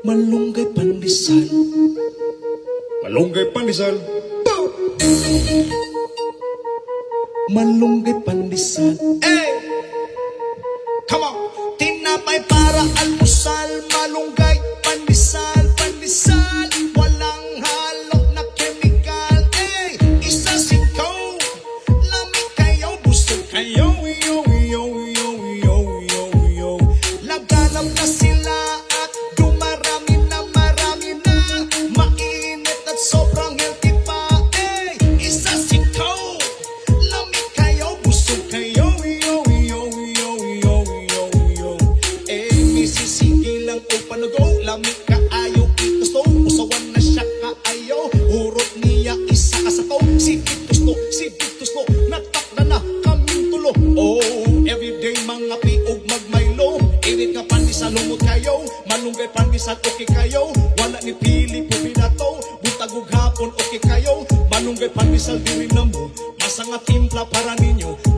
Malunggay pandesal. Malunggay pandesal. Malunggay pandesal. Hey! Come on! Tinapay para almusal. Malunggay pandesal, pandesal. Walang halo na chemical. Hey! Isa sikaw. Lamig kayo, busog kayo. Yo, yo, yo, yo, yo, yo. Laganap na sila at dumarami na marami na. Mainit at sobrang healthy pa. Hey! Isa sikaw. Lamig kayo, busog kayo. Yo, yo, yo, yo, yo, yo. Eh, misisigi lang o panago. Lamig ka ayaw itusto. Usawan na siya kaayo. Hurot niya isa ka sa to. Si Bitusto. Natakda na kaming tulo. Oh, everyday mga piog magmaylo. Init nga pandesal lumot kayo. Malunggay pandesal okay kayo. Wala ni pili po binato. Butagog hapon okay kayo. Malunggay pandesal diri na mo. Masa nga timpla para ninyo.